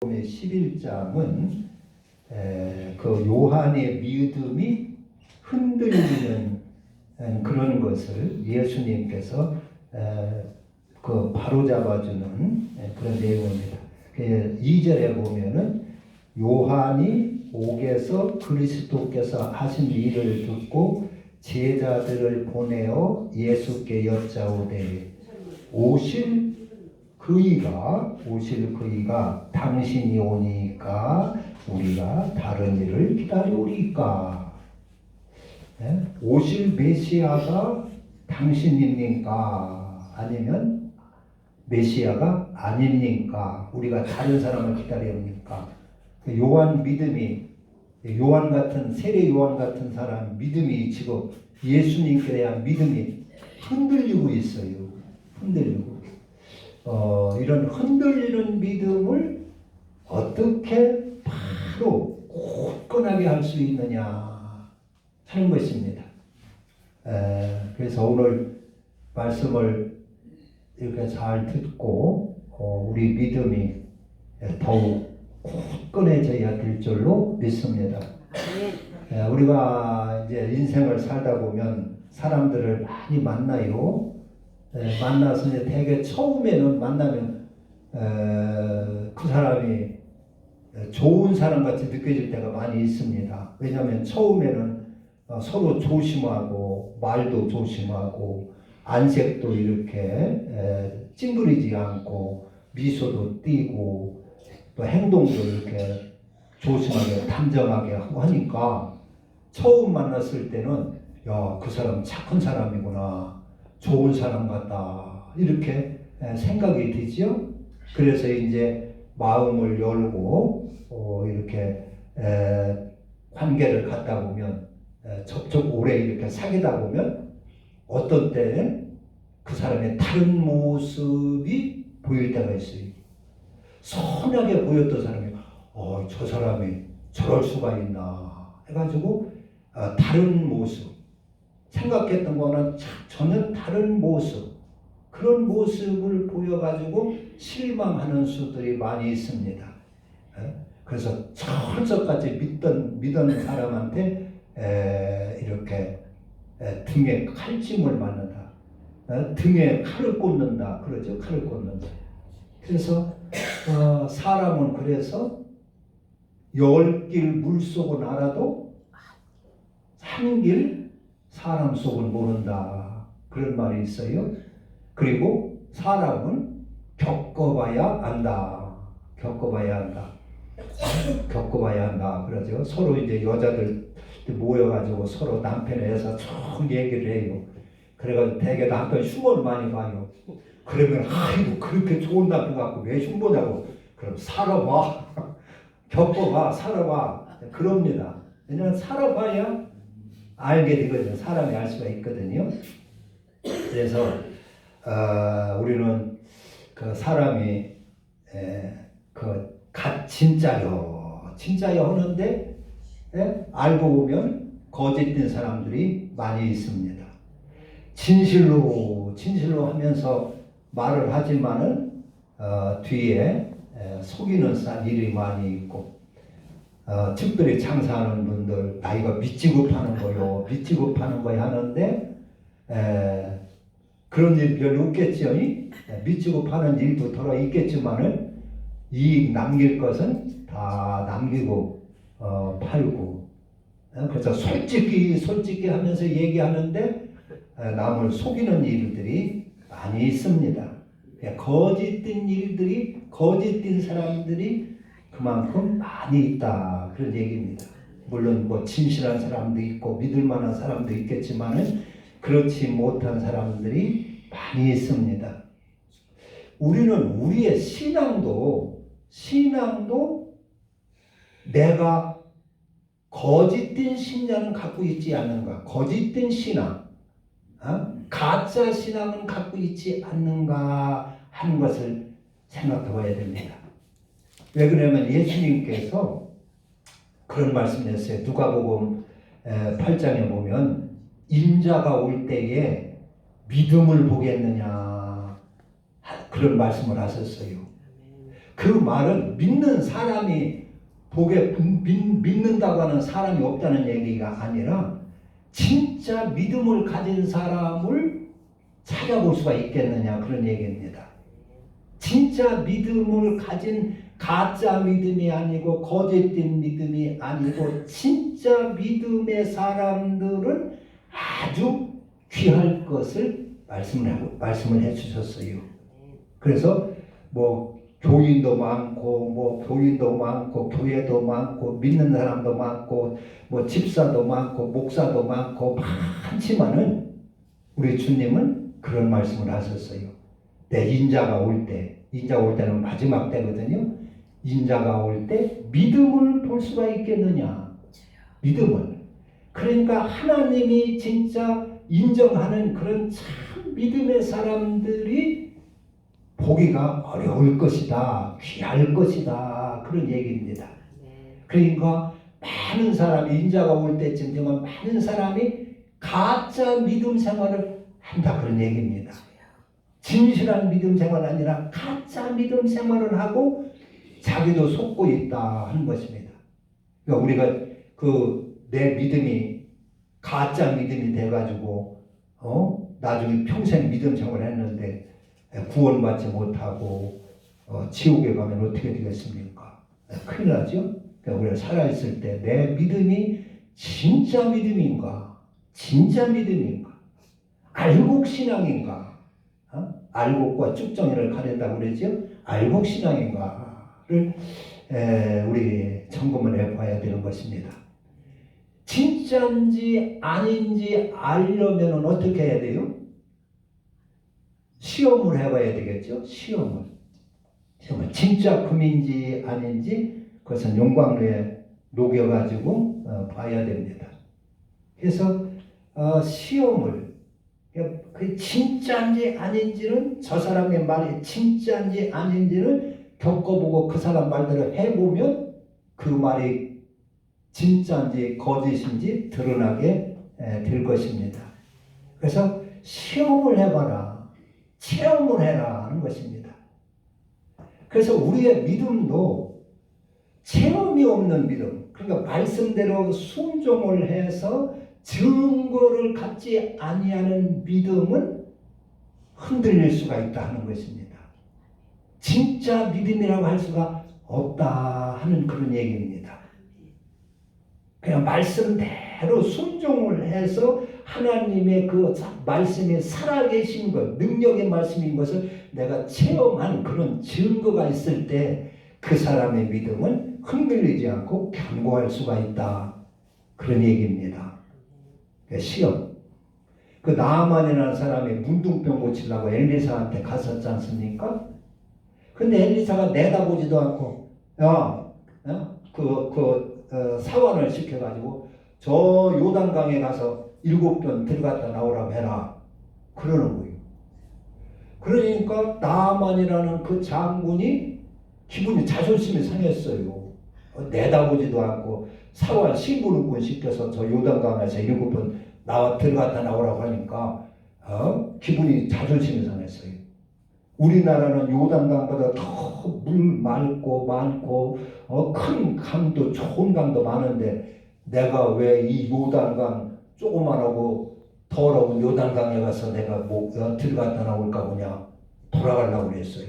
11장은 그 요한의 믿음이 흔들리는 그런 것을 예수님께서 그 바로잡아주는 그런 내용입니다. 2절에 보면은 요한이 옥에서 그리스도께서 하신 일을 듣고 제자들을 보내어 예수께 여짜오되 오실 그이가 당신이 오니까 우리가 다른 일을 기다리오리까? 오실 메시아가 당신입니까? 아니면 메시아가 아닙니까? 우리가 다른 사람을 기다립니까? 요한 믿음이, 요한 같은, 세례 요한 같은 사람 믿음이 지금 예수님께 대한 믿음이 흔들리고 있어요. 흔들리고. 이런 흔들리는 믿음을 어떻게 바로 굳건하게 할 수 있느냐 하는 것입니다. 그래서 오늘 말씀을 이렇게 잘 듣고 우리 믿음이 더욱 굳건해져야 될 줄로 믿습니다. 우리가 이제 인생을 살다 보면 사람들을 많이 만나요. 만나서 이제 되게 처음에는 만나면 그 사람이 좋은 사람 같이 느껴질 때가 많이 있습니다. 왜냐하면 처음에는 서로 조심하고 말도 조심하고 안색도 이렇게 찡그리지 않고 미소도 띠고 또 행동도 이렇게 조심하게 단정하게 하고 하니까 처음 만났을 때는 야, 그 사람 착한 사람이구나, 좋은 사람 같다, 이렇게 생각이 되죠. 그래서 이제 마음을 열고 이렇게 관계를 갖다 보면 접촉 오래 이렇게 사귀다 보면 어떤 때는 그 사람의 다른 모습이 보일 때가 있어요. 선하게 보였던 사람이 저 사람이 저럴 수가 있나 해가지고 다른 모습, 생각했던 거는 전혀 다른 모습, 그런 모습을 보여가지고 실망하는 수들이 많이 있습니다. 그래서 철석같이 믿던 사람한테 이렇게 등에 칼침을 맞는다, 등에 칼을 꽂는다, 그러죠. 칼을 꽂는다. 그래서 사람은 그래서 10길 물속은 알아도 한 길 사람 속은 모른다, 그런 말이 있어요. 그리고 사람은 겪어봐야 안다. 겪어봐야 한다. 겪어봐야 한다. 그러죠. 서로 이제 여자들 모여가지고 서로 남편에 대해서 쭉 얘기를 해요. 그래가지고 되게 남편 흉을 많이 봐요. 그러면 아이고 그렇게 좋은 남편 갖고 왜 흉보냐고. 그럼 살아봐. 겪어봐. 살아봐. 그럽니다. 왜냐하면 살아봐야 알게 되거든요. 사람이 알 수가 있거든요. 그래서 우리는 그 사람이 진짜요 하는데 알고 보면 거짓된 사람들이 많이 있습니다. 진실로 하면서 말을 하지만은 뒤에 속이는 일이 많이 있고, 특별히 장사하는 분들 나이가 믿지고 파는 거요 하는데 그런 일 별로 없겠죠. 믿지고 파는 일도 더러 있겠지만은 이익 남길 것은 다 남기고 팔고, 그래서 솔직히 하면서 얘기하는데 남을 속이는 일들이 많이 있습니다. 거짓된 일들이, 거짓된 사람들이 그만큼 많이 있다, 그런 얘기입니다. 물론 뭐 진실한 사람도 있고 믿을 만한 사람도 있겠지만은 그렇지 못한 사람들이 많이 있습니다. 우리는 우리의 신앙도 내가 거짓된 신앙은 갖고 있지 않는가, 거짓된 신앙, 가짜 신앙은 갖고 있지 않는가 하는 것을 생각해 봐야 됩니다. 왜 그러냐면 예수님께서 그런 말씀을 했어요. 누가복음 8장에 보면 인자가 올 때에 믿음을 보겠느냐, 그런 말씀을 하셨어요. 그 말은 믿는 사람이 믿는다고 하는 사람이 없다는 얘기가 아니라 진짜 믿음을 가진 사람을 찾아볼 수가 있겠느냐 그런 얘기입니다. 진짜 믿음을 가진 가짜 믿음이 아니고 거짓된 믿음이 아니고 진짜 믿음의 사람들은 아주 귀할 것을 말씀을 해주셨어요. 그래서 뭐 교인도 많고 교회도 많고 믿는 사람도 많고 뭐 집사도 많고 목사도 많고 많지만은 우리 주님은 그런 말씀을 하셨어요. 내 인자가 올 때는 마지막 때거든요. 인자가 올 때 믿음을 볼 수가 있겠느냐. 믿음을. 그러니까 하나님이 진짜 인정하는 그런 참 믿음의 사람들이 보기가 어려울 것이다. 귀할 것이다. 그런 얘기입니다. 그러니까 많은 사람이 인자가 올 때쯤 되면 많은 사람이 가짜 믿음 생활을 한다 그런 얘기입니다. 진실한 믿음 생활이 아니라 가짜 믿음 생활을 하고 자기도 속고 있다 하는 것입니다. 그러니까 우리가 내 믿음이 가짜 믿음이 돼가지고 나중에 평생 믿음 생활을 했는데 구원받지 못하고 지옥에 가면 어떻게 되겠습니까? 큰일 나죠? 그러니까 우리가 살아있을 때 내 믿음이 진짜 믿음인가? 진짜 믿음인가? 알곡신앙인가? 알곡과 쭉정이를 가린다고 그러죠? 알곡신앙인가를 우리 점검을 해봐야 되는 것입니다. 진짜인지 아닌지 알려면 어떻게 해야 돼요? 시험을 해봐야 되겠죠? 시험을. 진짜 금인지 아닌지 그것은 용광로에 녹여가지고 봐야 됩니다. 그래서 시험을 그 진짜인지 아닌지는 저 사람의 말이 진짜인지 아닌지는 겪어보고 그 사람 말대로 해보면 그 말이 진짜인지 거짓인지 드러나게 될 것입니다. 그래서 시험을 해봐라. 체험을 해라 하는 것입니다. 그래서 우리의 믿음도 체험이 없는 믿음, 그러니까 말씀대로 순종을 해서 증거를 갖지 아니하는 믿음은 흔들릴 수가 있다 하는 것입니다. 진짜 믿음이라고 할 수가 없다 하는 그런 얘기입니다. 그냥 말씀대로 순종을 해서 하나님의 그 말씀이 살아계신 것, 능력의 말씀인 것을 내가 체험한 그런 증거가 있을 때 그 사람의 믿음은 흔들리지 않고 견고할 수가 있다. 그런 얘기입니다. 시험. 그 나아만이라는 사람이 문둥병 고치려고 엘리사한테 갔었지 않습니까? 근데 엘리사가 내다보지도 않고 사원을 시켜가지고 저 요단강에 가서 7번 들어갔다 나오라고 해라. 그러는 거예요. 그러니까 나아만이라는 그 장군이 기분이 자존심이 상했어요. 내다보지도 않고 사원 심부름꾼 시켜서 저 요단강에서 7번 들어갔다 나오라고 하니까 기분이 자존심이 상했어요. 우리나라는 요단강보다 더 물 맑고 많고 큰 강도 좋은 강도 많은데 내가 왜 이 요단강 조그만하고 더러운 요단강에 가서 내가 들어갔다 나올까 보냐 돌아가려고 했어요.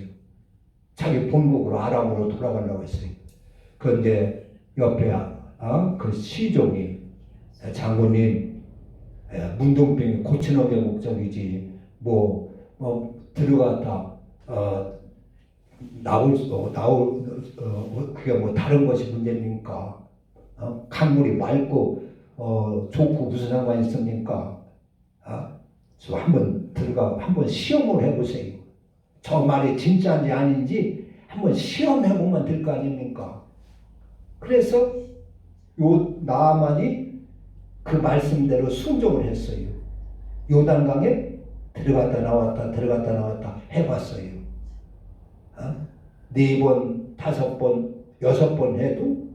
자기 본국으로 아람으로 돌아가려고 했어요. 그런데 옆에 그 시종이 장군님 문둥병이 고치는 게 목적이지 들어갔다 그게 다른 것이 문제입니까? 강물이 맑고 좋고 무슨 상관이 있습니까? 저 한번 한번 시험을 해보세요. 저 말이 진짜인지 아닌지 한번 시험해보면 될 거 아닙니까? 그래서 나아만이 그 말씀대로 순종을 했어요. 요단강에 들어갔다 나왔다 해봤어요. 4번, 5번, 6번 해도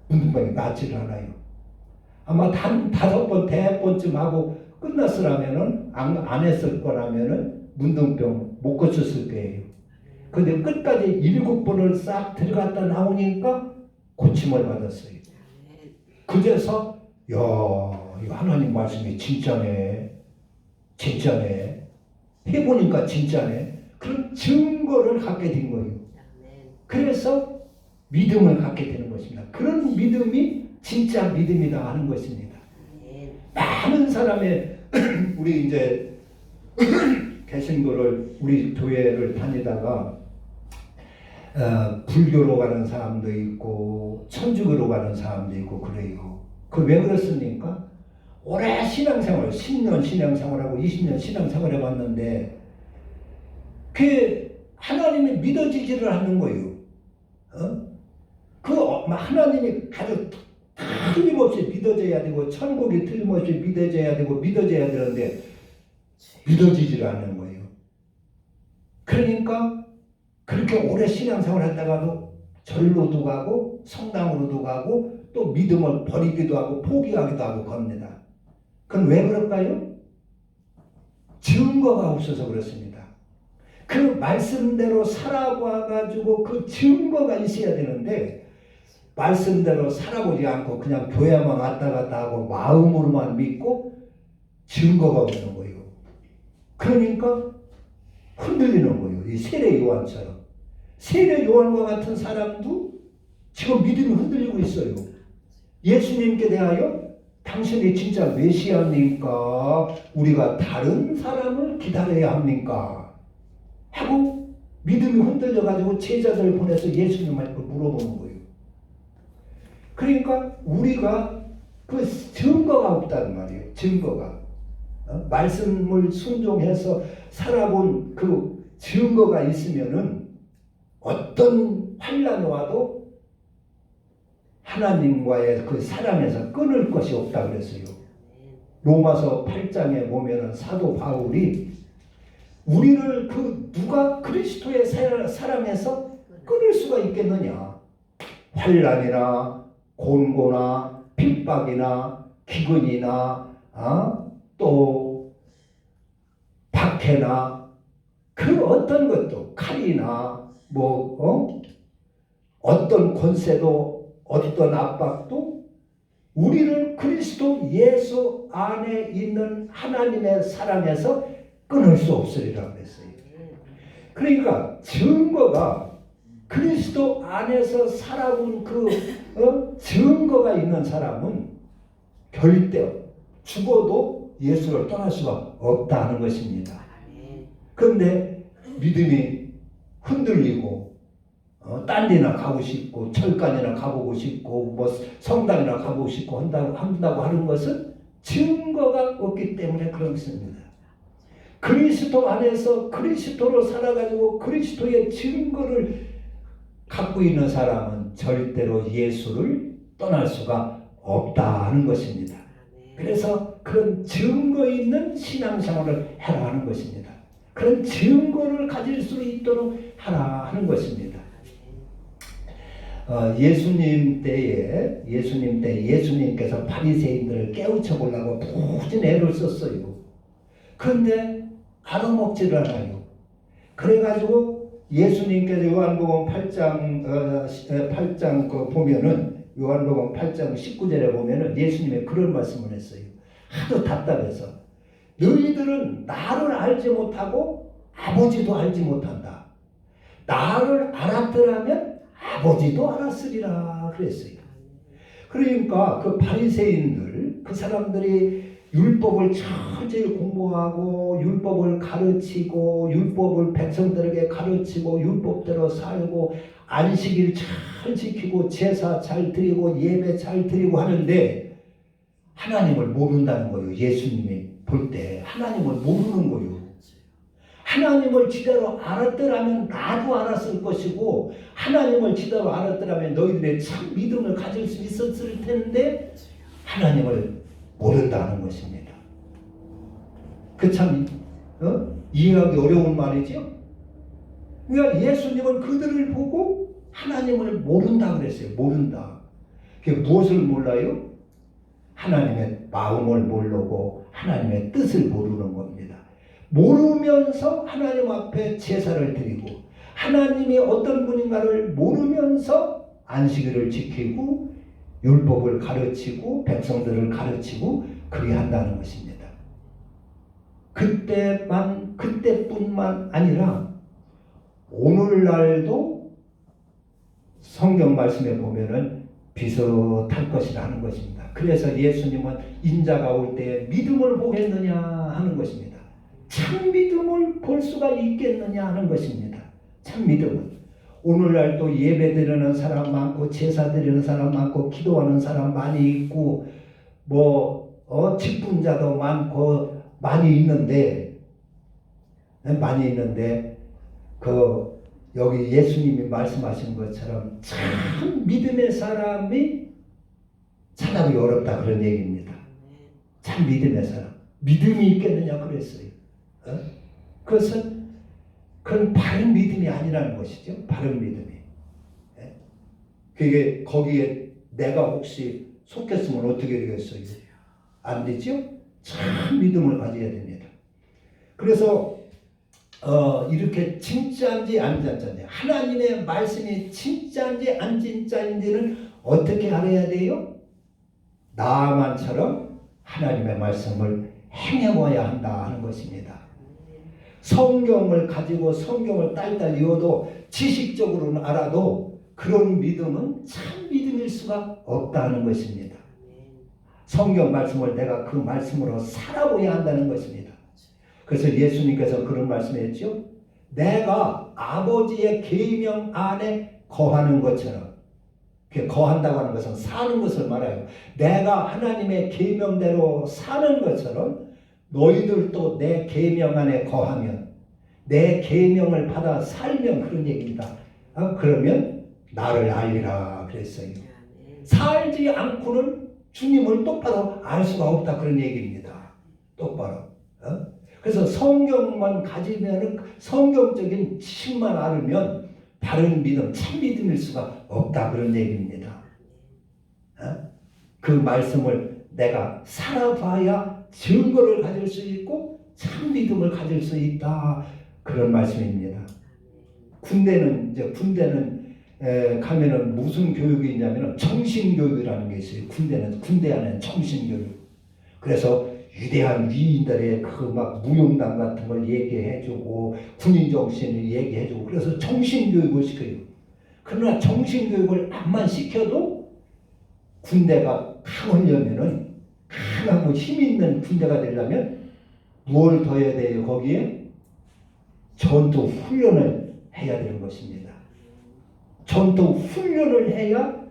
문둥병이 낫지를 않아요. 아마 단 5번, 대번쯤 하고 끝났으라면은 안 했을 거라면은 문둥병 못 고쳤을 거예요. 근데 끝까지 7번을 싹 들어갔다 나오니까 고침을 받았어요. 그래서 야, 이거 하나님 말씀이 진짜네. 진짜네. 해보니까 진짜네. 그런 증거를 갖게 된 거예요. 그래서 믿음을 갖게 되는 것입니다. 그런 믿음이 진짜 믿음이다 하는 것입니다. 많은 사람의 우리 이제 개신교를 우리 교회를 다니다가 불교로 가는 사람도 있고 천주교로 가는 사람도 있고 그래요. 그 왜 그렇습니까? 오래 신앙생활 10년 신앙생활하고 20년 신앙생활 해봤는데 그 하나님이 믿어지지를 않는 거예요. 그 하나님이 아주 틀림없이 믿어져야 되고 천국이 틀림없이 믿어져야 되고 믿어져야 되는데 믿어지질 않는 거예요. 그러니까 그렇게 오래 신앙생활 했다가도 절로도 가고 성당으로도 가고 또 믿음을 버리기도 하고 포기하기도 하고 겁니다. 그건 왜 그럴까요? 증거가 없어서 그렇습니다. 그 말씀대로 살아봐가지고 그 증거가 있어야 되는데 말씀대로 살아보지 않고 그냥 교회만 왔다 갔다 하고 마음으로만 믿고 증거가 없는 거예요. 그러니까 흔들리는 거예요. 이 세례 요한처럼. 세례 요한과 같은 사람도 지금 믿음이 흔들리고 있어요. 예수님께 대하여 당신이 진짜 메시아입니까? 우리가 다른 사람을 기다려야 합니까? 하고 믿음이 흔들려가지고 제자들을 보내서 예수님한테 물어보는 거예요. 그러니까 우리가 그 증거가 없다는 말이에요. 증거가. 말씀을 순종해서 살아본 그 증거가 있으면은 어떤 환란이 와도 하나님과의 그 사랑에서 끊을 것이 없다 그랬어요. 로마서 8장에 보면은 사도 바울이 우리를 그 누가 그리스도의 사랑에서 끊을 수가 있겠느냐? 환란이나 곤고나 핍박이나 기근이나 또 박해나 그 어떤 것도 칼이나 어떤 권세도 어떤 압박도 우리를 그리스도 예수 안에 있는 하나님의 사랑에서 끊을 수 없으리라 그랬어요. 그러니까 증거가 그리스도 안에서 살아본 그 증거가 있는 사람은 절대 죽어도 예수를 떠날 수가 없다는 것입니다. 그런데 믿음이 흔들리고 딴 데나 가고 싶고 철간이나 가보고 싶고 성당이나 가보고 싶고 한다고 하는 것은 증거가 없기 때문에 그렇습니다. 그리스도 안에서 그리스도로 살아가지고 그리스도의 증거를 갖고 있는 사람은 절대로 예수를 떠날 수가 없다 하는 것입니다. 그래서 그런 증거 있는 신앙생활을 하라 하는 것입니다. 그런 증거를 가질 수 있도록 하라 하는 것입니다. 예수님 때 예수님께서 바리새인들을 깨우쳐 보려고 무진 애를 썼어요. 그런데 알아먹지를 않아요. 그래가지고 예수님께서 요한복음 8장 보면은 요한복음 8장 19절에 보면은 예수님이 그런 말씀을 했어요. 하도 답답해서 너희들은 나를 알지 못하고 아버지도 알지 못한다. 나를 알았더라면 아버지도 알았으리라 그랬어요. 그러니까 그 바리새인들 그 사람들이 율법을 철저히 공부하고 율법을 가르치고 율법을 백성들에게 가르치고 율법대로 살고 안식일 잘 지키고 제사 잘 드리고 예배 잘 드리고 하는데 하나님을 모른다는 거예요. 예수님이 볼 때 하나님을 모르는 거예요. 하나님을 제대로 알았더라면 나도 알았을 것이고 하나님을 제대로 알았더라면 너희들의 참 믿음을 가질 수 있었을 텐데 하나님을 모른다는 것입니다. 그 참 이해하기 어려운 말이죠. 그러니까 예수님은 그들을 보고 하나님을 모른다 그랬어요. 모른다. 그게 무엇을 몰라요? 하나님의 마음을 모르고 하나님의 뜻을 모르는 겁니다. 모르면서 하나님 앞에 제사를 드리고 하나님이 어떤 분인가를 모르면서 안식일을 지키고 율법을 가르치고 백성들을 가르치고 그리한다는 것입니다. 그때뿐만 아니라 오늘날도 성경 말씀에 보면은 비슷할 것이라는 것입니다. 그래서 예수님은 인자가 올 때 믿음을 보겠느냐 하는 것입니다. 참 믿음을 볼 수가 있겠느냐 하는 것입니다. 참 믿음은. 오늘날도 예배 드리는 사람 많고 제사 드리는 사람 많고 기도하는 사람 많이 있고 직분자도 많고 많이 있는데 여기 예수님이 말씀하신 것처럼 참 믿음의 사람이 찾아보기 어렵다 그런 얘기입니다. 참 믿음의 사람. 믿음이 있겠느냐 그랬어요. 그것은 그건 바른 믿음이 아니라는 것이죠. 바른 믿음이. 그게 거기에 내가 혹시 속했으면 어떻게 되겠어요? 안 되죠? 참 믿음을 가져야 됩니다. 그래서 이렇게 진짜인지 안 진짜인지 하나님의 말씀이 진짜인지 안 진짜인지는 어떻게 알아야 돼요? 나만처럼 하나님의 말씀을 행해봐야 한다 하는 것입니다. 성경을 가지고 성경을 딸딸 이어도 지식적으로는 알아도 그런 믿음은 참 믿음일 수가 없다는 것입니다. 성경 말씀을 내가 그 말씀으로 살아보야 한다는 것입니다. 그래서 예수님께서 그런 말씀했죠. 내가 아버지의 계명 안에 거하는 것처럼, 거한다고 하는 것은 사는 것을 말해요. 내가 하나님의 계명대로 사는 것처럼 너희들도 내 계명 안에 거하면, 내 계명을 받아 살면, 그런 얘기입니다. 그러면 나를 알리라 그랬어요. 살지 않고는 주님을 똑바로 알 수가 없다 그런 얘기입니다. 똑바로. 그래서 성경만 가지면, 성경적인 지식만 알으면 바른 믿음, 참 믿음일 수가 없다 그런 얘기입니다. 그 말씀을 내가 살아봐야 증거를 가질 수 있고 참 믿음을 가질 수 있다 그런 말씀입니다. 군대는 가면은 무슨 교육이 있냐면은 정신교육이라는 게 있어요. 군대 안에는 정신교육. 그래서 위대한 위인들의 그 막 무용담 같은 걸 얘기해주고 군인 정신을 얘기해주고 그래서 정신교육을 시켜요. 그러나 정신교육을 암만 시켜도 군대가 강하려면은 강하고 힘있는 군대가 되려면 무엇을 더 해야 돼요? 거기에 전투 훈련을 해야 되는 것입니다. 전투 훈련을 해야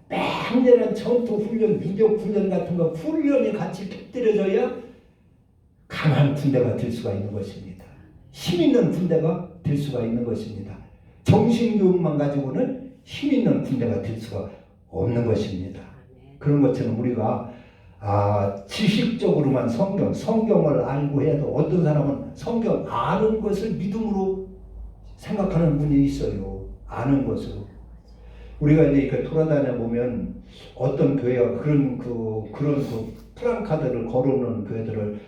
맹렬한 전투 훈련, 유격 훈련 같은 거 훈련이 같이 곁들여져야 강한 군대가 될 수가 있는 것입니다. 힘 있는 군대가 될 수가 있는 것입니다. 정신교육만 가지고는 힘 있는 군대가 될 수가 없는 것입니다. 그런 것처럼 우리가 지식적으로만 성경을 알고 해도 어떤 사람은 성경 아는 것을 믿음으로 생각하는 분이 있어요. 아는 것으로. 우리가 이제 이렇게 돌아다녀 보면 어떤 교회가 그런 프랑카드를 걸어놓은 교회들을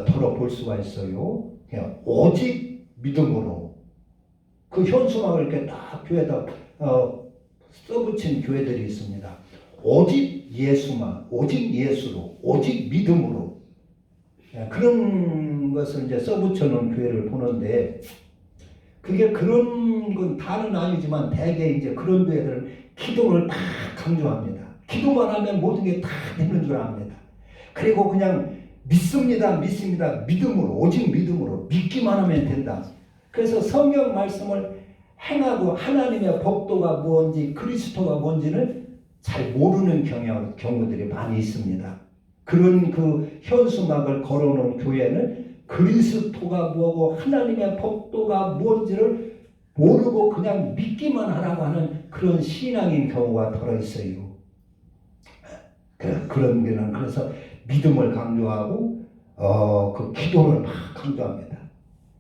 돌아볼 수가 있어요. 그냥 오직 믿음으로 그 현수막을 이렇게 딱 교회에다 써붙인 교회들이 있습니다. 오직 예수만, 오직 예수로, 오직 믿음으로 그런 것을 이제 써붙여놓은 교회를 보는데 그게 그런 건 다는 아니지만 대개 이제 그런 교회들은 기도를 다 강조합니다. 기도만 하면 모든 게 다 되는 줄 압니다. 그리고 그냥 믿습니다. 믿음으로, 오직 믿음으로 믿기만 하면 된다. 그래서 성경 말씀을 행하고 하나님의 법도가 뭔지 그리스도가 뭔지는 잘 모르는 경우들이 많이 있습니다. 그런 그 현수막을 걸어놓은 교회는 그리스도가 뭐고 하나님의 법도가 뭔지를 모르고 그냥 믿기만 하라고 하는 그런 신앙인 경우가 들어있어요. 그런 데는 그래서 믿음을 강조하고 그 기도를 막 강조합니다.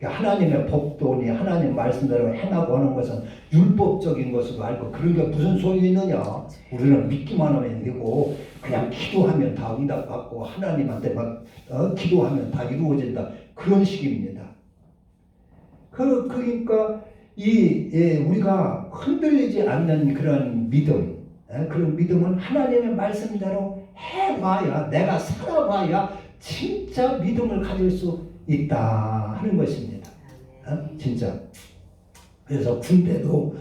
하나님의 법도니 하나님 말씀대로 행하고 하는 것은 율법적인 것으로 알고 그런 게 무슨 소용이 있느냐. 우리는 믿기만 하면 되고 그냥 기도하면 다 응답받고 하나님한테 막 기도하면 다 이루어진다. 그런 식입니다. 그러니까 우리가 흔들리지 않는 그런 믿음, 그런 믿음은 하나님의 말씀대로 해봐야, 내가 살아봐야 진짜 믿음을 가질 수 있다 하는 것입니다. 진짜. 그래서 군대도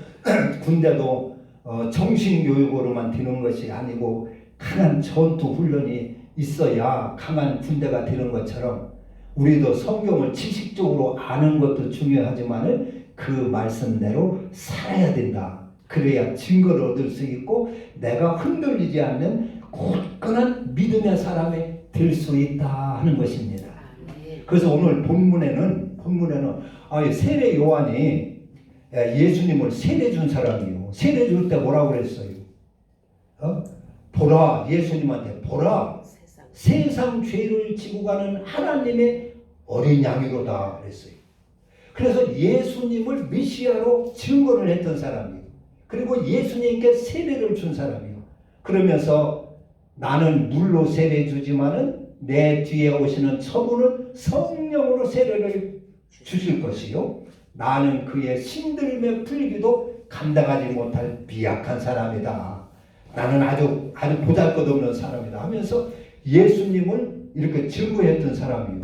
정신교육으로만 되는 것이 아니고 강한 전투 훈련이 있어야 강한 군대가 되는 것처럼, 우리도 성경을 지식적으로 아는 것도 중요하지만 그 말씀대로 살아야 된다. 그래야 증거를 얻을 수 있고 내가 흔들리지 않는 굳건한 믿음의 사람이 될 수 있다 하는 것입니다. 그래서 오늘 본문에는 세례 요한이 예수님을 세례 준 사람이요. 세례 줄 때 뭐라고 그랬어요? 보라, 예수님한테 보라, 세상 죄를 지고 가는 하나님의 어린 양이로다 그랬어요. 그래서 예수님을 메시아로 증거를 했던 사람이에요. 그리고 예수님께 세례를 준 사람이에요. 그러면서 나는 물로 세례 주지만은 내 뒤에 오시는 저분은 성령으로 세례를 주실 것이요, 나는 그의 신들림에 풀리기도 감당하지 못할 미약한 사람이다. 나는 아주 보잘것없는 사람이다 하면서 예수님을 이렇게 증거했던 사람이에요.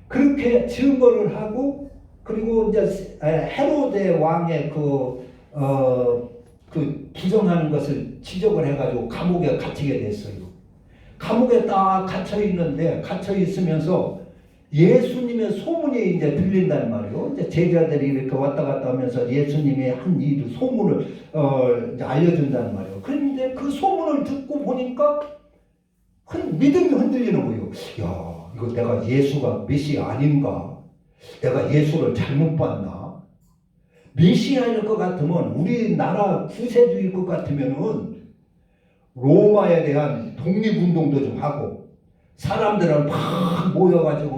그렇게 증거를 하고, 그리고 이제 헤로데 왕의 그 부정하는 것을 지적을 해가지고 감옥에 갇히게 됐어요. 감옥에 딱 갇혀 있는데, 갇혀 있으면서 예수님의 소문이 이제 들린단 말이에요. 이제 제자들이 이렇게 왔다 갔다 하면서 예수님의 한 일 소문을 이제 알려준단 말이에요. 그런데 그 소문을 듣고 보니까 믿음이 흔들리는 거예요. 야, 이거 내가 예수가 메시아 아닌가? 내가 예수를 잘못 봤나? 메시아일 것 같으면, 우리나라 구세주일 것 같으면은 로마에 대한 독립운동도 좀 하고, 사람들은 막 모여가지고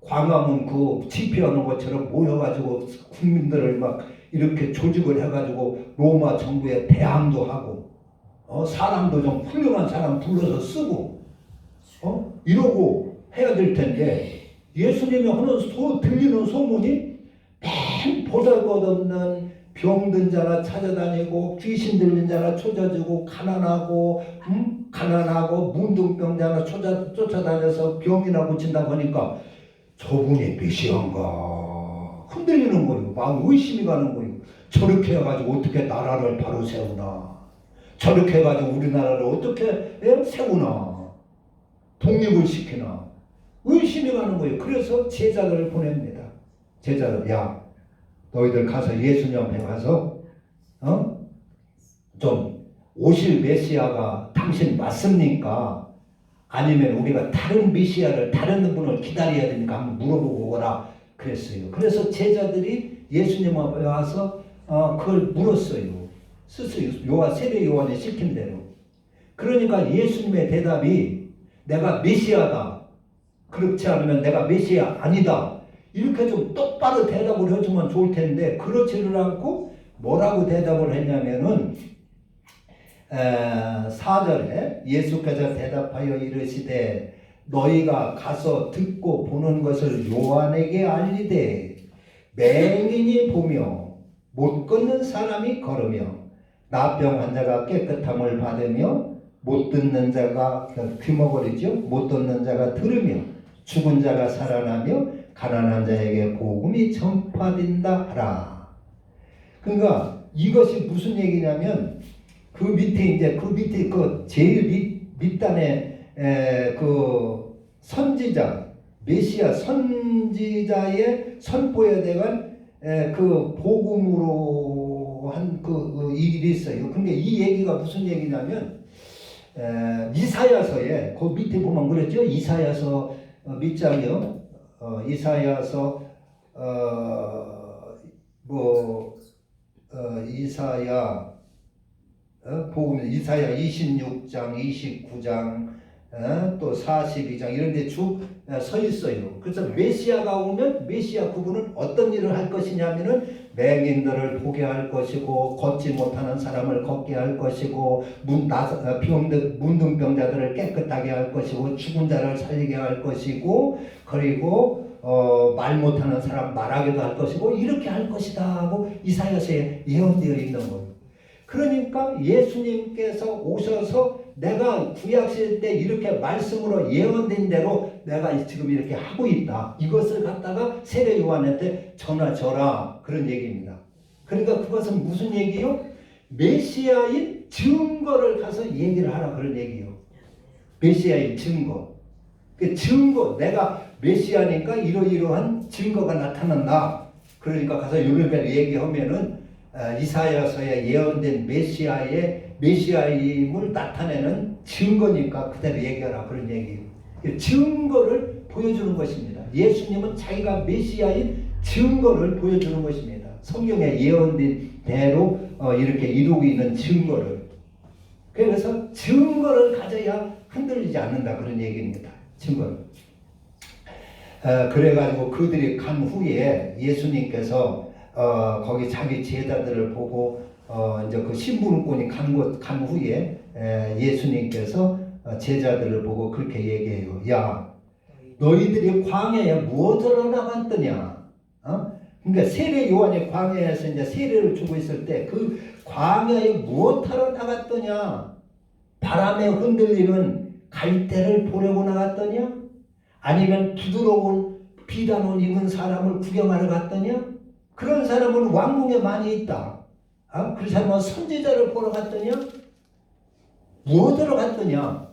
광화문 그 집회하는 것처럼 모여가지고 국민들을 막 이렇게 조직을 해가지고 로마 정부에 대항도 하고, 사람도 좀 훌륭한 사람 불러서 쓰고, 이러고 해야 될 텐데, 예수님이 하는 들리는 소문이 맨 보잘것없는 병든 자나 찾아다니고, 귀신 들린 자나 쫓아주고, 가난하고 문둥병자나 쫓아다녀서 병이나 고친다고 하니까 저분이 메시아인가 흔들리는 거예요. 막 의심이 가는 거예요. 저렇게 해가지고 어떻게 나라를 바로 세우나, 저렇게 해가지고 우리나라를 어떻게 세우나, 독립을 시키나, 의심이 가는 거예요. 그래서 제자들을 보냅니다. 제자들, 야, 너희들 가서 예수님 앞에 가서 좀 오실 메시아가 당신 맞습니까? 아니면 우리가 다른 메시아를, 다른 분을 기다려야 되니까 한번 물어보고 오거라 그랬어요. 그래서 제자들이 예수님 앞에 와서 그걸 물었어요. 스스로 세례 요한이 시킨 대로. 그러니까 예수님의 대답이 내가 메시아다, 그렇지 않으면 내가 메시아 아니다, 이렇게 좀 똑바로 대답을 해주면 좋을 텐데 그렇지를 않고 뭐라고 대답을 했냐면은 4절에 예수께서 대답하여 이르시되 너희가 가서 듣고 보는 것을 요한에게 알리되 맹인이 보며 못 걷는 사람이 걸으며 나병 환자가 깨끗함을 받으며 못 듣는 자가 귀머거리죠. 못 듣는 자가 들으며 죽은 자가 살아나며 가난한 자에게 복음이 전파된다 하라. 그러니까 이것이 무슨 얘기냐면 그 밑에 그 제일 밑단에 그 선지자, 메시아 선지자의 선포에 대한 그 복음으로 한 그 일이 있어요. 근데 이 얘기가 무슨 얘기냐면 이사야서에 그 밑에 보면 그랬죠. 이사야서 밑장이요. 이사야서 이사야 복음 이사야 26장, 29장, 또 42장 이런 데 쭉 서 있어요. 그래서 메시아가 오면 메시아 그분은 어떤 일을 할 것이냐면은 맹인들을 보게 할 것이고, 걷지 못하는 사람을 걷게 할 것이고, 문둥병자들을 깨끗하게 할 것이고, 죽은 자를 살리게 할 것이고, 그리고 말 못하는 사람 말하기도 할 것이고 이렇게 할 것이다 하고 이사야서에 예언되어 있는 거예요. 그러니까 예수님께서 오셔서 내가 구약시대 때 이렇게 말씀으로 예언된 대로 내가 지금 이렇게 하고 있다. 이것을 갖다가 세례 요한한테 전하줘라. 그런 얘기입니다. 그러니까 그것은 무슨 얘기요? 메시아인 증거를 가서 얘기를 하라 그런 얘기요. 메시아의 증거. 그 증거, 내가 메시아니까 이러이러한 증거가 나타난다. 그러니까 가서 이렇게 얘기하면은 이사야서에 예언된 메시아임을 나타내는 증거니까 그대로 얘기하라 그런 얘기예요. 증거를 보여주는 것입니다. 예수님은 자기가 메시아인 증거를 보여주는 것입니다. 성경에 예언된 대로 이렇게 이루고 있는 증거를. 그래서 증거를 가져야 흔들리지 않는다 그런 얘기입니다. 증거를. 그래가지고 그들이 간 후에 예수님께서 거기 자기 제자들을 보고 이제 그 신부름꾼이 간 후에 예수님께서 제자들을 보고 그렇게 얘기해요. 야, 너희들이 광야에 무엇으로 나갔더냐? 그러니까 세례 요한이 광야에서 이제 세례를 주고 있을 때 그 광야에 무엇하러 나갔더냐? 바람에 흔들리는 갈대를 보려고 나갔더냐? 아니면 부드러운 비단 옷 입은 사람을 구경하러 갔더냐? 그런 사람은 왕궁에 많이 있다. 그 사람은 선지자를 보러 갔더냐? 무엇으로 갔더냐?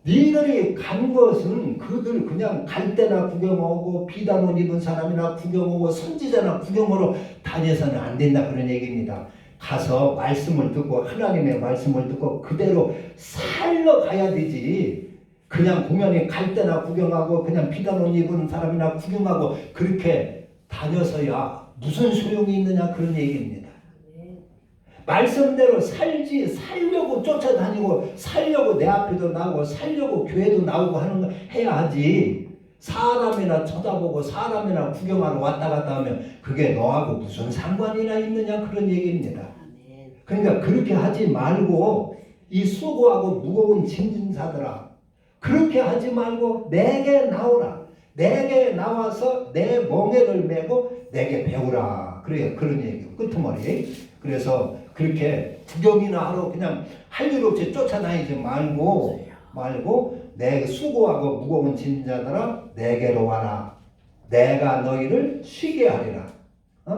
너희들이 간 것은 그들 그냥 갈대나 구경하고 비단 옷 입은 사람이나 구경하고 선지자나 구경하러 다녀서는 안 된다 그런 얘기입니다. 가서 말씀을 듣고 하나님의 말씀을 듣고 그대로 살러 가야 되지. 그냥 공연히 갈대나 구경하고 그냥 비단 옷 입은 사람이나 구경하고 그렇게 다녀서야 무슨 소용이 있느냐 그런 얘기입니다. 말씀대로 살려고 쫓아다니고 살려고 내 앞에도 나오고 살려고 교회도 나오고 하는 거 해야 하지. 사람이나 쳐다보고 사람이나 구경하러 왔다 갔다 하면 그게 너하고 무슨 상관이나 있느냐 그런 얘기입니다. 그러니까 그렇게 하지 말고 이 수고하고 무거운 짐진사들아 그렇게 하지 말고 내게 나오라. 내게 나와서 내 멍에를 메고 내게 배우라. 그래요. 그런 얘기예요. 끄트머리. 그래서 그렇게 구경이나 하러 그냥 할 일 없이 쫓아다니지 말고 내 수고하고 무거운 짐자들아 내게로 와라. 내가 너희를 쉬게 하리라.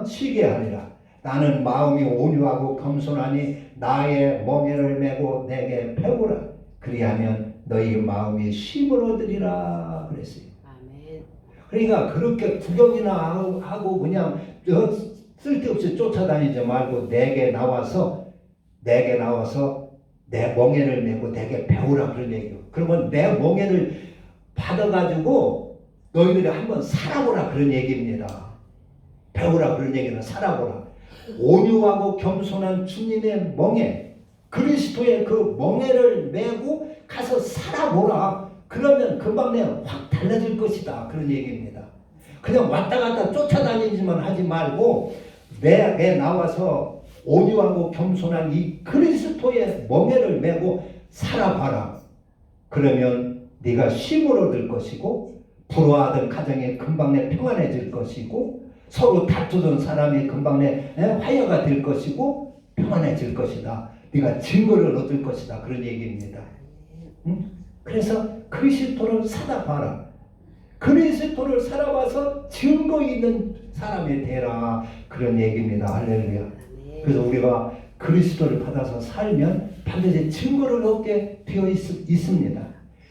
쉬게 하리라. 나는 마음이 온유하고 겸손하니 나의 멍에를 메고 내게 배우라. 그리하면 너희 마음이 쉼을 얻으리라 그랬어요. 아멘. 그러니까 그렇게 구경이나 하고 그냥 쓸데없이 쫓아다니지 말고 내게 나와서 내 멍에를 메고 내게 배우라 그런 얘기예요. 그러면 내 멍에를 받아가지고 너희들이 한번 살아보라 그런 얘기입니다. 배우라 그런 얘기는 살아보라. 온유하고 겸손한 주님의 멍에 그리스도의 그 멍에를 메고 가서 살아보라. 그러면 금방 확 달라질 것이다 그런 얘기입니다. 그냥 왔다 갔다 쫓아다니지만 하지 말고 내 나와서 온유하고 겸손한 이 그리스도의 멍에를 메고 살아봐라. 그러면 네가 쉼을 얻을 것이고 불화하던 가정이 금방 내 평안해질 것이고 서로 다투던 사람이 금방 내 화해가 될 것이고 평안해질 것이다. 네가 증거를 얻을 것이다. 그런 얘기입니다. 그래서 그리스도를 살아봐라. 그리스도를 살아봐서 증거 있는 사람이 되라. 그런 얘기입니다. 할렐루야. 그래서 우리가 그리스도를 받아서 살면 반드시 증거를 얻게 되어 있습니다.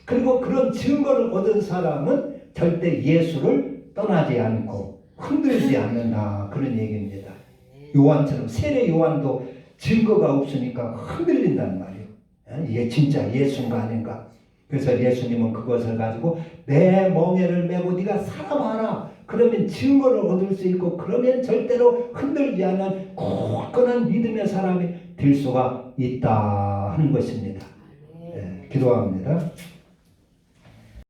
그리고 그런 증거를 얻은 사람은 절대 예수를 떠나지 않고 흔들지 않는다. 그런 얘기입니다. 요한처럼 세례 요한도 증거가 없으니까 흔들린단 말이에요. 이게 진짜 예수인가 아닌가. 그래서 예수님은 그것을 가지고 내 멍에를 메고 네가 살아봐라. 그러면 증거를 얻을 수 있고 그러면 절대로 흔들지 않는 굳건한 믿음의 사람이 될 수가 있다 하는 것입니다. 기도합니다.